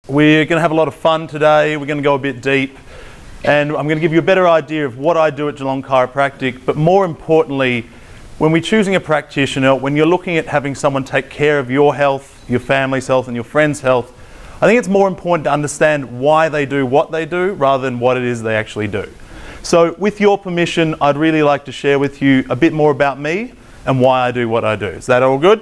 We're going to have a lot of fun today. We're going to go a bit deep. And I'm going to give you a better idea of what I do at Geelong Chiropractic, but more importantly, when we're choosing a practitioner, when you're looking at having someone take care of your health, your family's health and your friend's health, I think it's more important to understand why they do what they do rather than what it is they actually do. So with your permission, I'd really like to share with you a bit more about me and why I do what I do. Is that all good?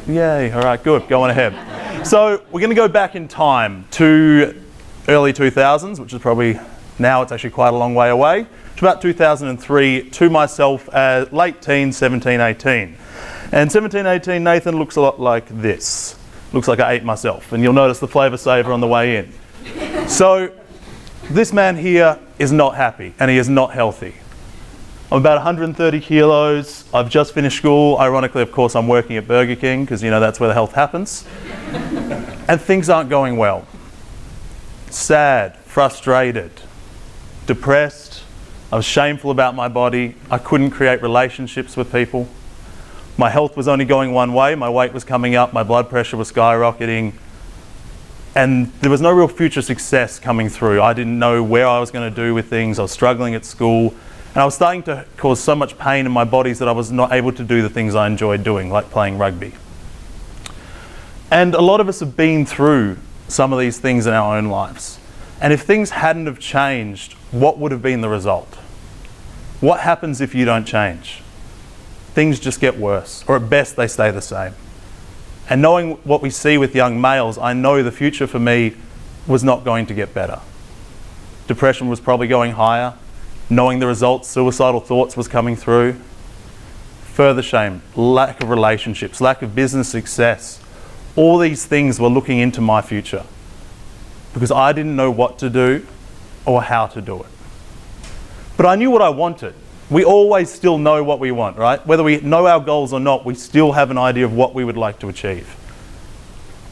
Yay, all right, good, go on ahead. So we're going to go back in time to early 2000s, which is probably, now it's actually quite a long way away, to about 2003, to myself as late teens, 17, 18. And 17, 18, Nathan looks a lot like this. Looks like I ate myself, and you'll notice the flavour saver on the way in. So this man here is not happy, and he is not healthy. I'm about 130 kilos, I've just finished school. Ironically, of course, I'm working at Burger King, because you know that's where the health happens. And things aren't going well. Sad, frustrated, depressed. I was shameful about my body. I couldn't create relationships with people. My health was only going one way. My weight was coming up. My blood pressure was skyrocketing. And there was no real future success coming through. I didn't know where I was going to do with things. I was struggling at school. And I was starting to cause so much pain in my body that I was not able to do the things I enjoyed doing, like playing rugby. And a lot of us have been through some of these things in our own lives. And if things hadn't have changed, what would have been the result? What happens if you don't change? Things just get worse, or at best they stay the same. And knowing what we see with young males, I know the future for me was not going to get better. Depression was probably going higher. Knowing the results, suicidal thoughts was coming through. Further shame, lack of relationships, lack of business success. All these things were looking into my future because I didn't know what to do or how to do it. But I knew what I wanted. We always still know what we want, right? Whether we know our goals or not, we still have an idea of what we would like to achieve.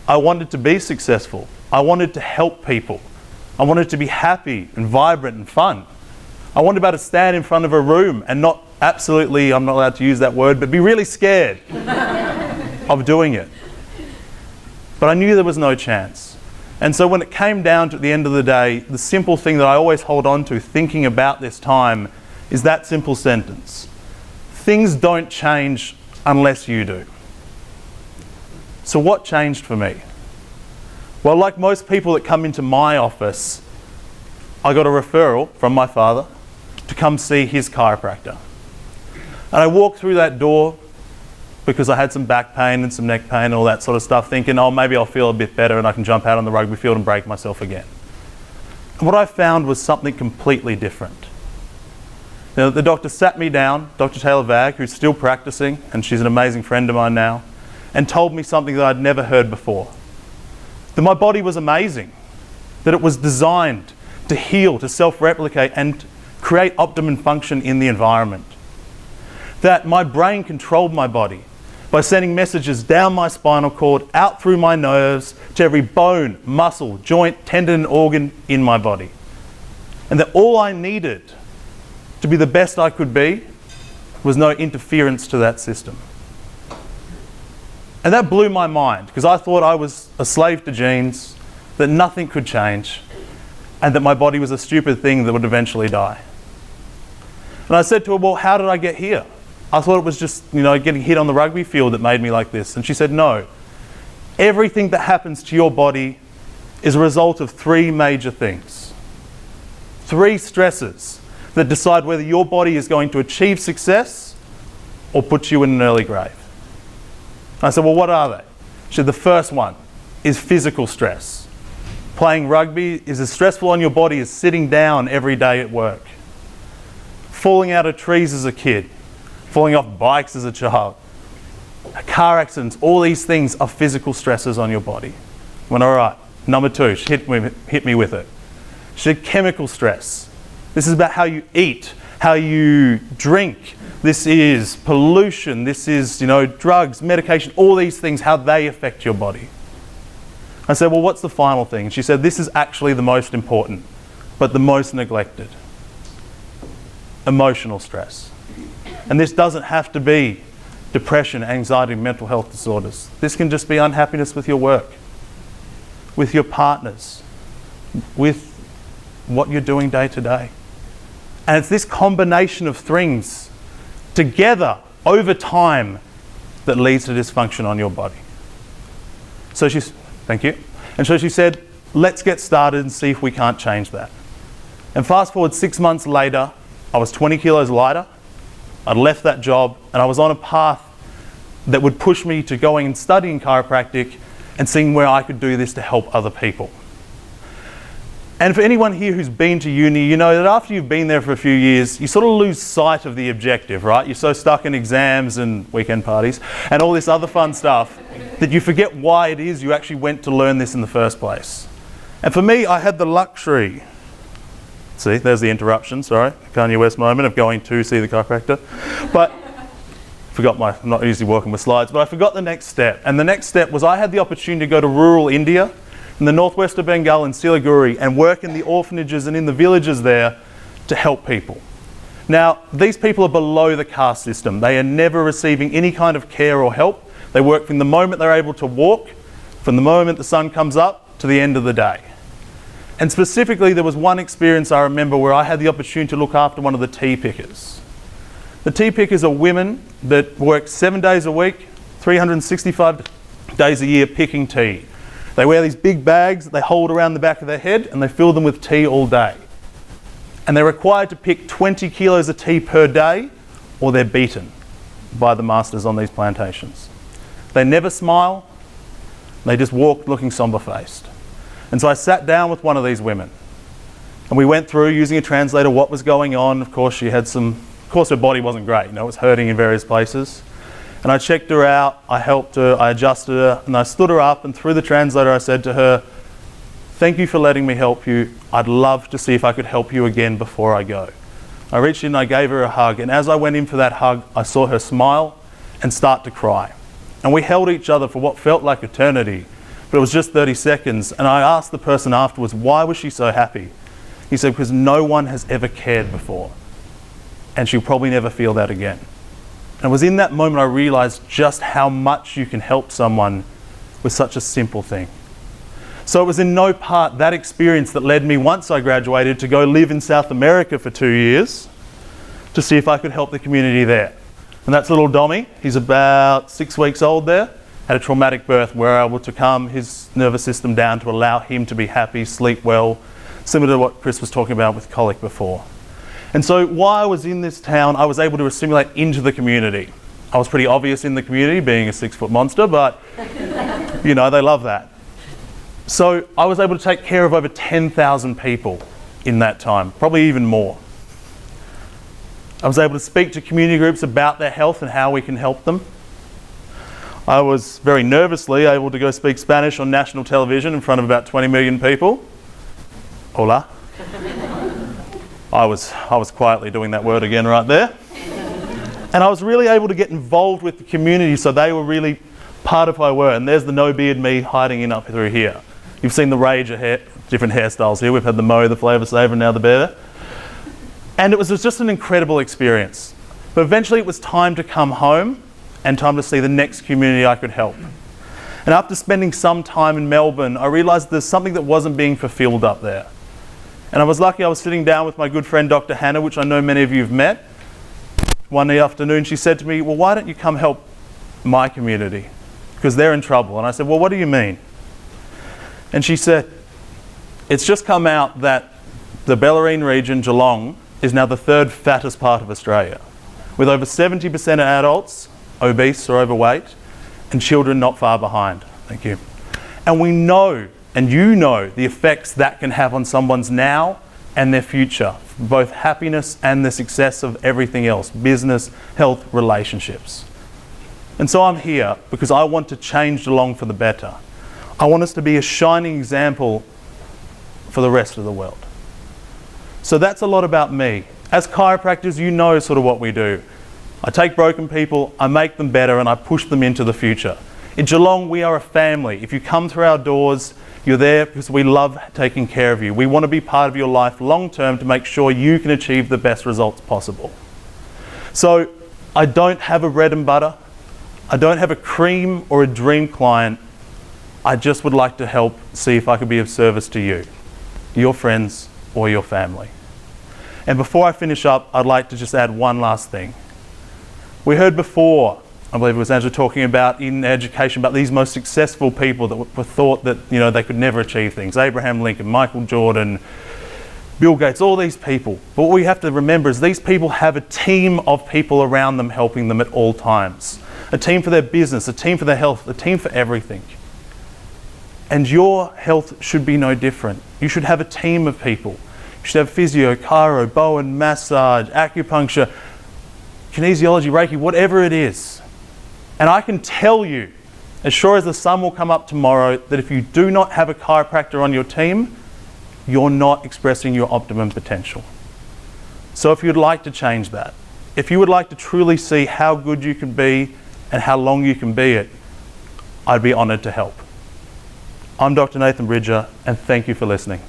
I wanted to be successful. I wanted to help people. I wanted to be happy and vibrant and fun. I wanted to be able to stand in front of a room and not absolutely, I'm not allowed to use that word, but be really scared of doing it. But I knew there was no chance. And so when it came down to the end of the day, the simple thing that I always hold on to thinking about this time is that simple sentence. Things don't change unless you do. So what changed for me? Well, like most people that come into my office, I got a referral from my father to come see his chiropractor. And I walked through that door because I had some back pain and some neck pain and all that sort of stuff, thinking, oh, maybe I'll feel a bit better and I can jump out on the rugby field and break myself again. And what I found was something completely different. Now, the doctor sat me down, Dr. Taylor Vag, who's still practicing, and she's an amazing friend of mine now, and told me something that I'd never heard before. That my body was amazing, that it was designed to heal, to self-replicate and create optimum function in the environment. That my brain controlled my body by sending messages down my spinal cord, out through my nerves, to every bone, muscle, joint, tendon and organ in my body. And that all I needed to be the best I could be was no interference to that system. And that blew my mind because I thought I was a slave to genes, that nothing could change, and that my body was a stupid thing that would eventually die. And I said to her, well, how did I get here? I thought it was just, getting hit on the rugby field that made me like this. And she said, no. Everything that happens to your body is a result of three major things. Three stresses that decide whether your body is going to achieve success or put you in an early grave. And I said, well, what are they? She said, the first one is physical stress. Playing rugby is as stressful on your body as sitting down every day at work. Falling out of trees as a kid, falling off bikes as a child, car accidents, all these things are physical stresses on your body. I went, all right, number two, she hit me with it. She said chemical stress. This is about how you eat, how you drink. This is pollution, this is, drugs, medication, all these things, how they affect your body. I said, well, what's the final thing? And she said, this is actually the most important, but the most neglected. Emotional stress. And this doesn't have to be depression, anxiety, mental health disorders. This can just be unhappiness with your work. with your partners, with what you're doing day to day. And it's this combination of things together over time that leads to dysfunction on your body. So thank you. And so she said, let's get started and see if we can't change that. And fast forward 6 months later, I was 20 kilos lighter. I'd left that job and I was on a path that would push me to going and studying chiropractic and seeing where I could do this to help other people. And for anyone here who's been to uni, you know that after you've been there for a few years, you sort of lose sight of the objective, right? You're so stuck in exams and weekend parties and all this other fun stuff that you forget why it is you actually went to learn this in the first place. And for me, I had the luxury, see, there's the interruption, sorry, Kanye West moment of going to see the chiropractor. But I'm not usually working with slides, but I forgot the next step. And the next step was I had the opportunity to go to rural India, in the northwest of Bengal in Siliguri, and work in the orphanages and in the villages there to help people. Now, these people are below the caste system. They are never receiving any kind of care or help. They work from the moment they're able to walk, from the moment the sun comes up to the end of the day. And specifically, there was one experience I remember where I had the opportunity to look after one of the tea pickers. The tea pickers are women that work 7 days a week, 365 days a year picking tea. They wear these big bags that they hold around the back of their head and they fill them with tea all day. And they're required to pick 20 kilos of tea per day or they're beaten by the masters on these plantations. They never smile, they just walk looking somber-faced. And so I sat down with one of these women and we went through using a translator what was going on. Of course, her body wasn't great, it was hurting in various places. And I checked her out, I helped her, I adjusted her, and I stood her up, and through the translator I said to her, thank you for letting me help you. I'd love to see if I could help you again before I go. I reached in and I gave her a hug, and as I went in for that hug, I saw her smile and start to cry. And we held each other for what felt like eternity, but it was just 30 seconds. And I asked the person afterwards, why was she so happy? He said, because no one has ever cared before, and she'll probably never feel that again. And it was in that moment I realized just how much you can help someone with such a simple thing. So it was in no part that experience that led me, once I graduated, to go live in South America for 2 years to see if I could help the community there. And that's little Dommy. He's about 6 weeks old there, had a traumatic birth. We were able to calm his nervous system down to allow him to be happy, sleep well, similar to what Chris was talking about with colic before. And so while I was in this town, I was able to assimilate into the community. I was pretty obvious in the community, being a 6-foot monster, but they love that. So I was able to take care of over 10,000 people in that time, probably even more. I was able to speak to community groups about their health and how we can help them. I was very nervously able to go speak Spanish on national television in front of about 20 million people. Hola. I was quietly doing that word again right there. And I was really able to get involved with the community, so they were really part of who I were. And there's the no beard me hiding in up through here. You've seen the range of different hairstyles here. We've had the Mo, the Flavor Saver, and now the Bear. And it was just an incredible experience. But eventually it was time to come home and time to see the next community I could help. And after spending some time in Melbourne, I realised there's something that wasn't being fulfilled up there. And I was lucky I was sitting down with my good friend Dr. Hannah, which I know many of you have met. One afternoon she said to me, well, why don't you come help my community? Because they're in trouble. And I said, well, what do you mean? And she said, it's just come out that the Bellarine region, Geelong, is now the 3rd fattest part of Australia, with over 70% of adults obese or overweight and children not far behind. Thank you. And we know, and you know, the effects that can have on someone's now and their future, both happiness and the success of everything else, business, health, relationships. And so I'm here because I want to change Geelong for the better. I want us to be a shining example for the rest of the world. So that's a lot about me. As chiropractors, you know sort of what we do. I take broken people, I make them better, and I push them into the future. In Geelong, we are a family. If you come through our doors, you're there because we love taking care of you. We want to be part of your life long term to make sure you can achieve the best results possible. So I don't have a bread and butter. I don't have a cream or a dream client. I just would like to help see if I could be of service to you, your friends, or your family. And before I finish up, I'd like to just add one last thing. We heard before, I believe it was Angela talking about in education, about these most successful people that were thought that they could never achieve things. Abraham Lincoln, Michael Jordan, Bill Gates, all these people. But what we have to remember is these people have a team of people around them helping them at all times. A team for their business, a team for their health, a team for everything. And your health should be no different. You should have a team of people. You should have physio, chiro, Bowen, massage, acupuncture, kinesiology, Reiki, whatever it is. And I can tell you, as sure as the sun will come up tomorrow, that if you do not have a chiropractor on your team, you're not expressing your optimum potential. So if you'd like to change that, if you would like to truly see how good you can be and how long you can be it, I'd be honoured to help. I'm Dr. Nathan Bridger, and thank you for listening.